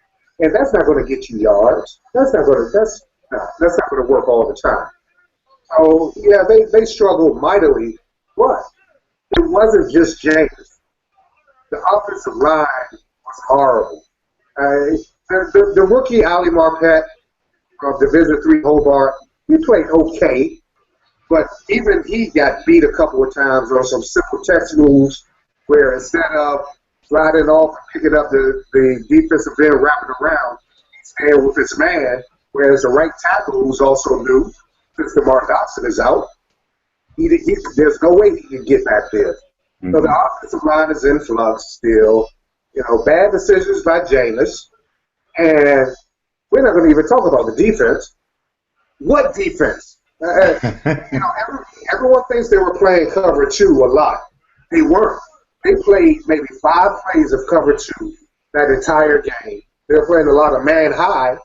Speaker 3: And that's not going to get you yards. That's not going to work all the time. So, yeah, they struggled mightily. But it wasn't just James. The offensive line was horrible. The rookie Ali Marpet from Division III Hobart, he played okay, but even he got beat a couple of times on some simple text moves where instead of sliding off and picking up the defensive end, wrapping around, he's staying with his man, whereas the right tackle, who's also new, since DeMar Dotson is out, there's no way he can get back there. Mm-hmm. So the offensive line is in flux still. You know, bad decisions by Jameis. And we're not going to even talk about the defense. What defense? Everyone thinks they were playing cover 2 a lot. They weren't. They played maybe 5 plays of cover 2 that entire game. They were playing a lot of man high,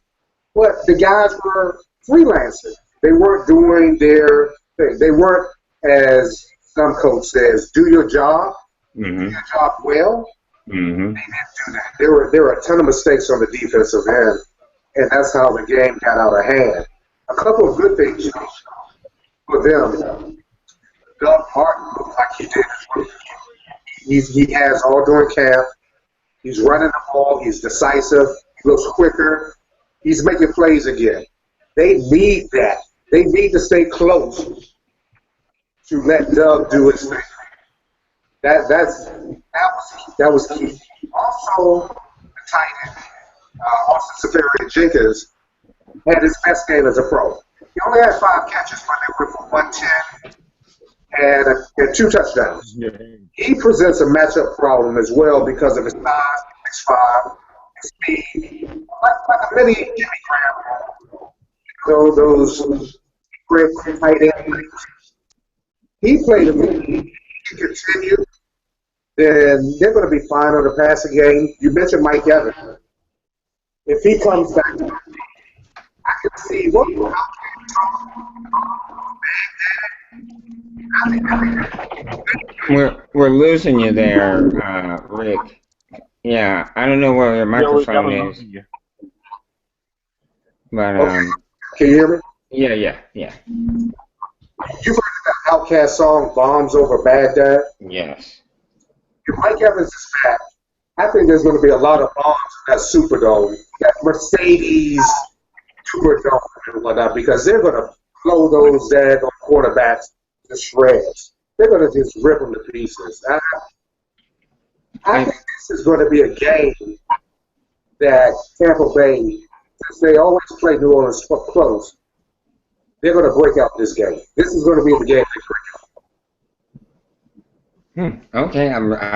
Speaker 3: but the guys were freelancing. They weren't doing their thing. They weren't, as some coach says, do your job, do your job well. Mm-hmm. They didn't do that. There were a ton of mistakes on the defensive end, and that's how the game got out of hand. A couple of good things for them. Doug Martin looked like he did. He has all during camp. He's running the ball. He's decisive. He looks quicker. He's making plays again. They need that. They need to stay close to let Doug do his thing. That was key. Also, the tight end, Austin Seferian-Jenkins, had his best game as a pro. He only had 5 catches, but they went for 110 and 2 touchdowns. Yeah. He presents a matchup problem as well because of his size, 6'5", his speed, like a mini Jimmy Graham. Those great tight ends. He played a minute. He continued. Then they're going to be fine on the passing game. You mentioned Mike Evans. If he comes back, I can see what
Speaker 1: we're losing you there, Rick. Yeah, I don't know where your microphone is. But
Speaker 3: okay. Can you hear me?
Speaker 1: Yeah.
Speaker 3: You've heard that Outkast song, "Bombs Over Baghdad"?
Speaker 1: Yes.
Speaker 3: If Mike Evans is back, I think there's going to be a lot of bombs in that Superdome, that Mercedes Superdome and whatnot, because they're going to blow those daggone quarterbacks to shreds. They're going to just rip them to pieces. I think this is going to be a game that Tampa Bay, since they always play New Orleans close, they're going to break out this game. This is going to be the game they break out.
Speaker 1: Okay,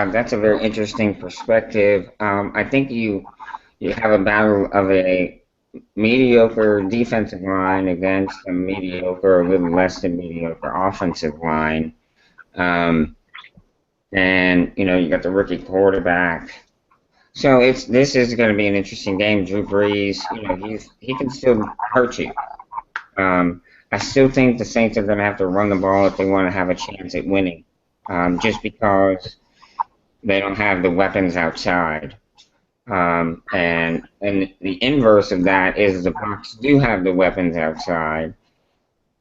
Speaker 1: that's a very interesting perspective. I think you have a battle of a mediocre defensive line against a mediocre, a little less than mediocre offensive line. And you got the rookie quarterback. So this is going to be an interesting game. Drew Brees, he can still hurt you. I still think the Saints are going to have to run the ball if they want to have a chance at winning. Just because they don't have the weapons outside. And the inverse of that is the Bucs do have the weapons outside.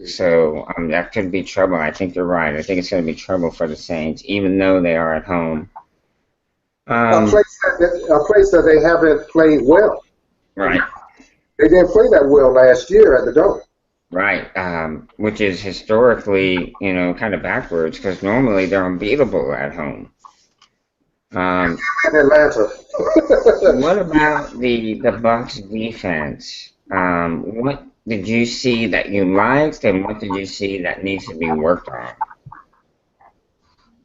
Speaker 1: So that could be trouble. I think you're right. I think it's going to be trouble for the Saints, even though they are at home.
Speaker 3: A place that they haven't played well.
Speaker 1: Right.
Speaker 3: They didn't play that well last year at the Dome.
Speaker 1: Right, which is historically, kind of backwards because normally they're unbeatable at home.
Speaker 3: In Atlanta.
Speaker 1: What about the Bucks defense? What did you see that you liked, and what did you see that needs to be worked on?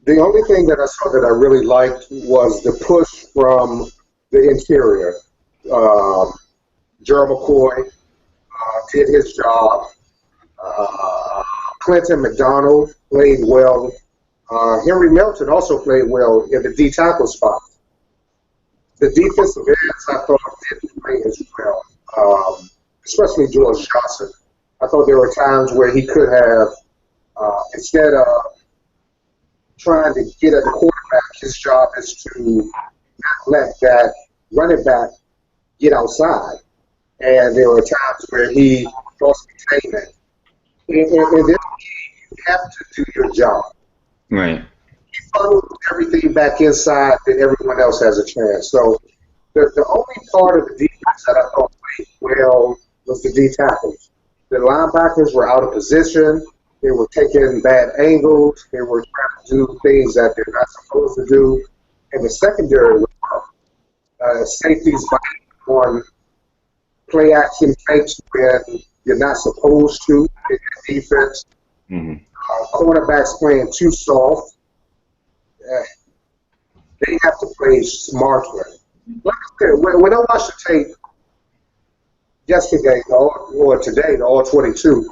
Speaker 3: The only thing that I saw that I really liked was the push from the interior. Gerald McCoy did his job. Clinton McDonald played well. Henry Melton also played well in the D tackle spot. The defensive ends I thought didn't play as well, especially George Johnson. I thought there were times where he could have, instead of trying to get at the quarterback, his job is to not let that running back get outside. And there were times where he lost containment. In this game, you have to do your job.
Speaker 1: Right.
Speaker 3: You funnel everything back inside, then everyone else has a chance. So the only part of the defense that I thought played well was the D tackles. The linebackers were out of position. They were taking bad angles. They were trying to do things that they're not supposed to do. And the secondary was safeties fighting on play action fakes when you're not supposed to in defense.
Speaker 1: Mm-hmm.
Speaker 3: Cornerbacks playing too soft. They have to play smarter. Like I said, when I watched the tape yesterday or today, the all 22,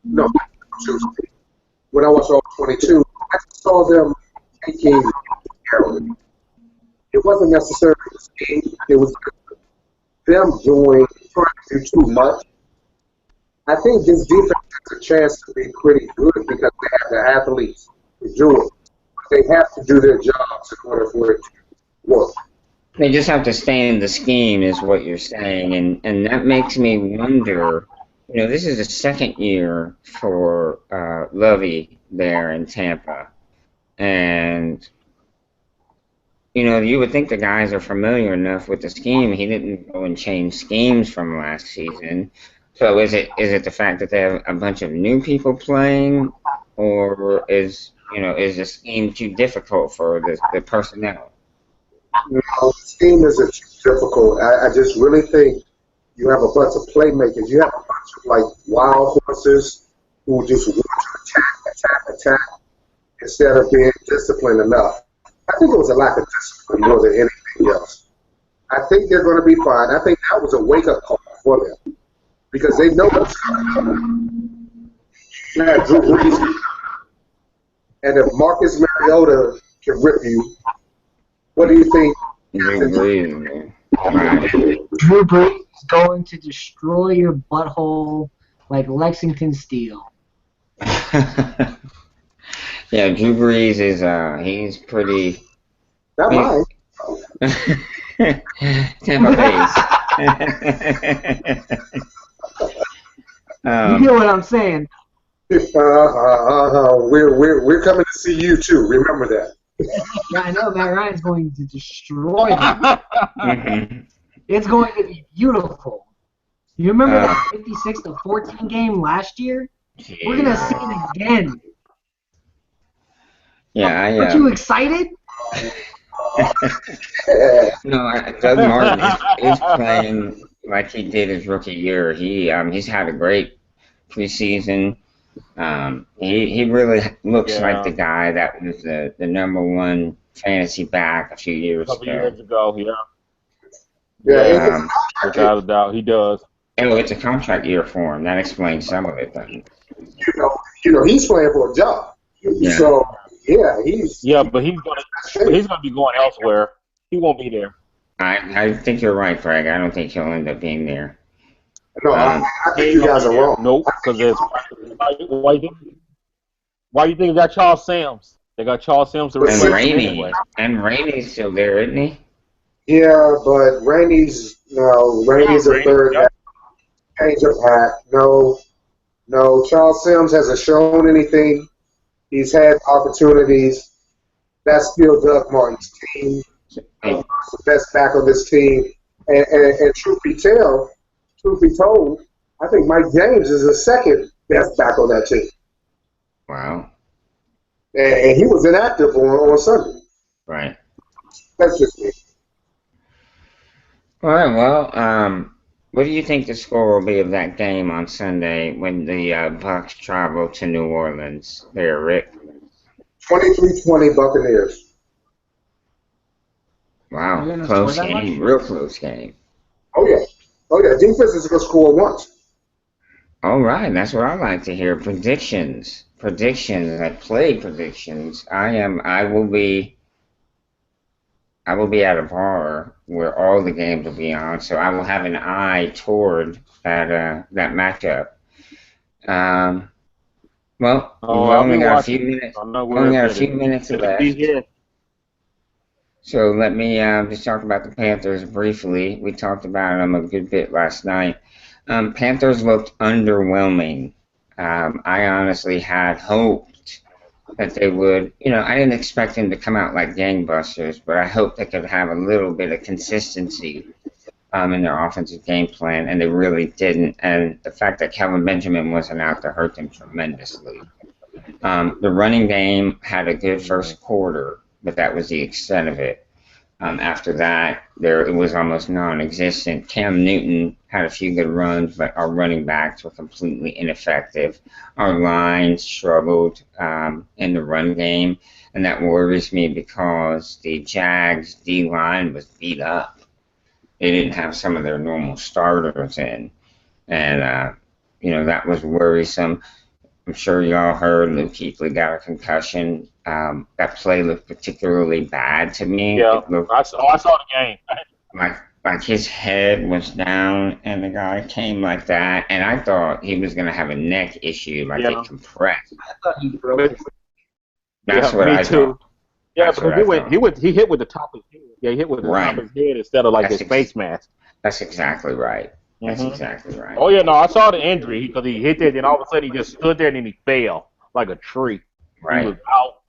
Speaker 3: no, Tuesday, when I watched all 22, I saw them taking errors. It wasn't necessarily the scheme. It was them trying to do too much. I think this defense has a chance to be pretty good because they have the athletes to do it. They have to do their jobs in order for it to work.
Speaker 1: They just have to stay in the scheme, is what you're saying, and that makes me wonder. This is the second year for Lovey there in Tampa, and you would think the guys are familiar enough with the scheme. He didn't go and change schemes from last season. So is it the fact that they have a bunch of new people playing, or is the scheme too difficult for the personnel?
Speaker 3: The scheme isn't too difficult. I just really think you have a bunch of playmakers. You have a bunch of like wild horses who just want to attack, instead of being disciplined enough. I think it was a lack of discipline more than anything else. I think they're going to be fine. I think that was a wake-up call for them because they know what's coming up. You have Drew Brees, and if Marcus Mariota can rip you, what do you think?
Speaker 1: Drew Brees,
Speaker 2: Drew Brees is going to destroy your butthole like Lexington Steel.
Speaker 1: Yeah, Drew Brees is he's pretty.
Speaker 3: Not mine.
Speaker 1: Tampa Bay's.
Speaker 2: You get what I'm saying?
Speaker 3: We're coming to see you too. Remember that.
Speaker 2: Yeah, I know Matt Ryan's going to destroy them.
Speaker 1: Mm-hmm.
Speaker 2: It's going to be beautiful. You remember that 56-14 game last year?
Speaker 1: Yeah.
Speaker 2: We're gonna see it again.
Speaker 1: Yeah,
Speaker 2: Aren't you excited?
Speaker 1: No, Doug Martin is playing like he did his rookie year. He's had a great preseason. He really looks like the guy that was the number one fantasy back a few years ago.
Speaker 5: A couple years ago,
Speaker 3: Yeah.
Speaker 5: Without a doubt, he does.
Speaker 1: Oh, it's a contract year for him. That explains some of it, then.
Speaker 3: He's playing for a job.
Speaker 1: Yeah.
Speaker 3: So he's
Speaker 5: but he's gonna be going elsewhere. He won't be there.
Speaker 1: I think you're right, Craig. I don't think he'll end up being there.
Speaker 3: No, I think you guys are wrong.
Speaker 5: Nope, because why do you think they got Charles Sims? They got Charles Sims to replace him anyway.
Speaker 1: And Rainey's still there, isn't he?
Speaker 3: Yeah, but Rainey's a third change of hat. No, Charles Sims hasn't shown anything. He's had opportunities. That's still Doug Martin's team. The best back on this team. And truth be told, I I think Mike James is the second best back on that team.
Speaker 1: Wow.
Speaker 3: And he was inactive on Sunday.
Speaker 1: Right.
Speaker 3: That's just me.
Speaker 1: All right. Well, what do you think the score will be of that game on Sunday when the Bucs travel to New Orleans? There, Rick.
Speaker 3: 23-20 Buccaneers.
Speaker 1: Wow, close game, real close game.
Speaker 3: Oh yeah. Defense is gonna score once.
Speaker 1: All right, that's what I like to hear. Predictions. I play predictions. I will be at a bar where all the games will be on, so I will have an eye toward that matchup. Well, we've only got a few minutes. Left. So let me just talk about the Panthers briefly. We talked about them a good bit last night. Panthers looked underwhelming. I honestly had hoped that they would, I didn't expect them to come out like gangbusters, but I hoped they could have a little bit of consistency in their offensive game plan, and they really didn't. And the fact that Kelvin Benjamin wasn't out there hurt them tremendously. The running game had a good first quarter, but that was the extent of it. After that, it was almost non-existent. Cam Newton had a few good runs, but our running backs were completely ineffective. Our line struggled in the run game, and that worries me because the Jags D-line was beat up. They didn't have some of their normal starters in, and that was worrisome. I'm sure y'all heard Luke Kuechly got a concussion. That play looked particularly bad to me.
Speaker 5: Yeah, I saw the game.
Speaker 1: Like his head was down, and the guy came like that, and I thought he was going to have a neck issue, like it compressed.
Speaker 2: I thought he broke it.
Speaker 1: That's what I thought.
Speaker 5: Yeah, because he hit with the top of his head. Yeah, he hit with the top of his head instead of like his face mask.
Speaker 1: That's exactly right. That's exactly right.
Speaker 5: Oh, yeah, no, I saw the injury because he hit it, and all of a sudden he just stood there and then he fell like a tree.
Speaker 1: Right.
Speaker 5: He was out.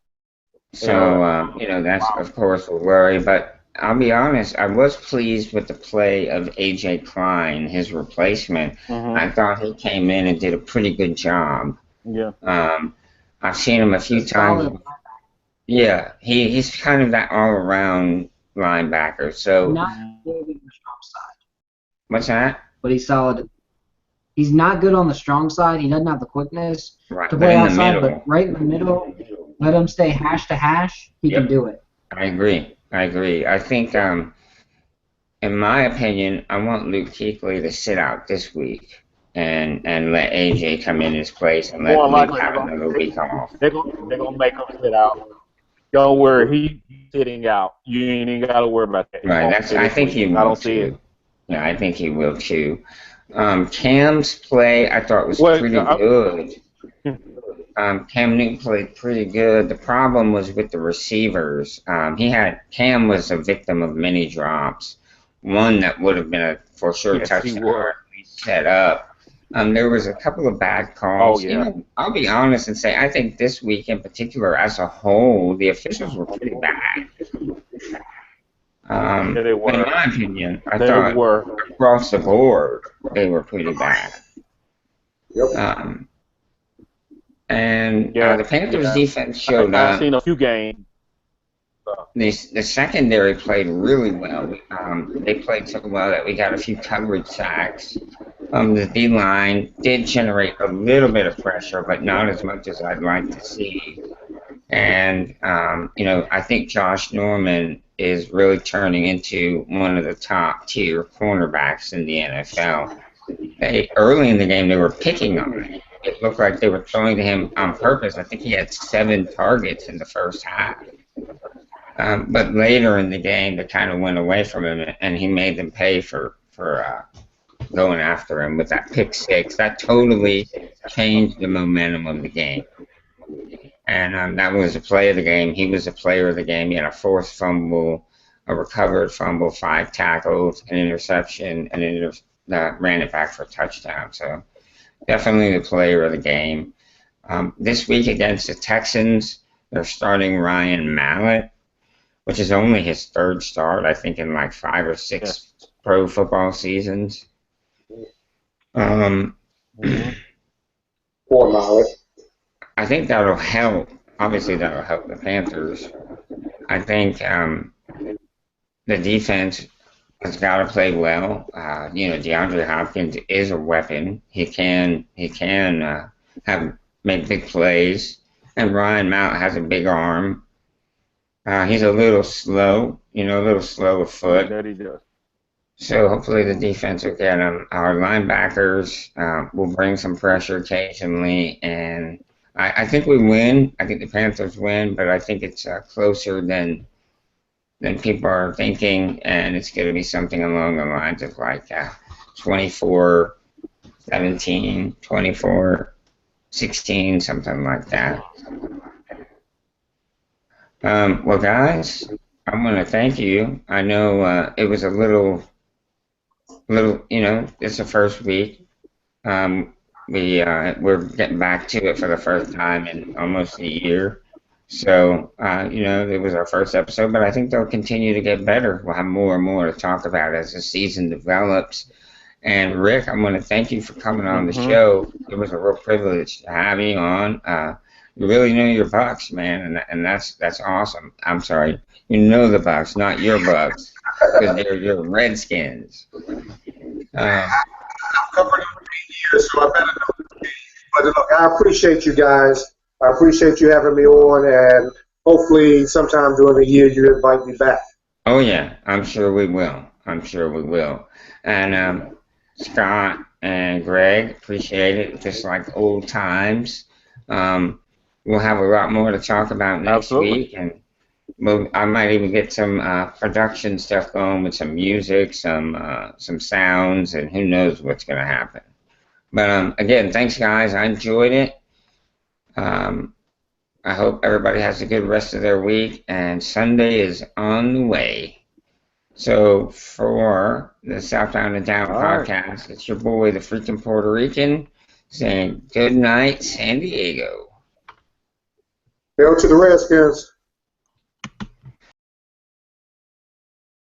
Speaker 1: So, that's, of course, a worry. But I'll be honest, I was pleased with the play of A.J. Klein, his replacement. I thought he came in and did a pretty good job.
Speaker 5: Yeah.
Speaker 1: I've seen him a few times. Yeah, he's kind of that all-around linebacker. So
Speaker 2: not good on the strong side.
Speaker 1: What's that?
Speaker 2: But he's solid. He's not good on the strong side. He doesn't have the quickness to play outside, but right in the middle, let him stay hash to hash. He can do it.
Speaker 1: I agree. I think, in my opinion, I want Luke Kuechly to sit out this week and let AJ come in his place and let Luke have another week off.
Speaker 5: They're gonna make him sit out. Don't worry, he's sitting out. You ain't even got to worry about that.
Speaker 1: Right. I think he will.
Speaker 5: I don't see it.
Speaker 1: Yeah, I think he will too. Cam's play I thought was pretty good. Cam Newton played pretty good. The problem was with the receivers. Cam was a victim of many drops. One that would have been a for sure touchdown set up. There was a couple of bad calls.
Speaker 5: Oh, yeah.
Speaker 1: I'll be honest and say I think this week in particular, as a whole, the officials were pretty bad.
Speaker 5: They were.
Speaker 1: In my opinion, I thought across the board they were pretty bad.
Speaker 3: Yep.
Speaker 1: The Panthers' defense showed up.
Speaker 5: I've seen a few games.
Speaker 1: The secondary played really well. They played so well that we got a few coverage sacks. The D-line did generate a little bit of pressure, but not as much as I'd like to see. And, I think Josh Norman is really turning into one of the top-tier cornerbacks in the NFL. Early in the game, they were picking on him. It looked like they were throwing to him on purpose. I think he had 7 targets in the first half. But later in the game, they kind of went away from him, and he made them pay for going after him with that pick 6. That totally changed the momentum of the game. And that was the play of the game. He was the player of the game. He had a forced fumble, a recovered fumble, 5 tackles, an interception, and ran it back for a touchdown. So definitely the player of the game. This week against the Texans, they're starting Ryan Mallett, which is only his 3rd start, I think, in like 5 or 6 pro football seasons.
Speaker 3: Poor Molly.
Speaker 1: I think that'll help. Obviously, that'll help the Panthers. I think the defense has got to play well. DeAndre Hopkins is a weapon. He can make big plays, and Ryan Mount has a big arm. He's a little slow, a little slow of foot.
Speaker 5: That he does.
Speaker 1: So hopefully the defense will get him. Our linebackers will bring some pressure occasionally, and I think we win. I think the Panthers win, but I think it's closer than people are thinking, and it's going to be something along the lines of like 24-17, 24-16, something like that. Well, guys, I'm going to thank you. I know it was a little, it's the first week. We're getting back to it for the first time in almost a year. So, it was our first episode, but I think they'll continue to get better. We'll have more and more to talk about as the season develops. And Rick, I'm going to thank you for coming on the show. It was a real privilege to have you on. You really know your Bucks, man, and that's awesome. I'm sorry, you know the Bucks, not your Bucks, because they're your Redskins.
Speaker 3: I've covered it for 8 years, so I better know the team. But look, I appreciate you guys. I appreciate you having me on, and hopefully sometime during the year you invite me back.
Speaker 1: Oh, yeah, I'm sure we will. And Scott and Greg, appreciate it, just like old times. We'll have a lot more to talk about next week, and I might even get some production stuff going with some music, some sounds, and who knows what's going to happen. But again, thanks, guys. I enjoyed it. I hope everybody has a good rest of their week, and Sunday is on the way. So for the Southbound and Down podcast, it's your boy, the freaking Puerto Rican, saying good night, San Diego.
Speaker 3: Hail to the Redskins.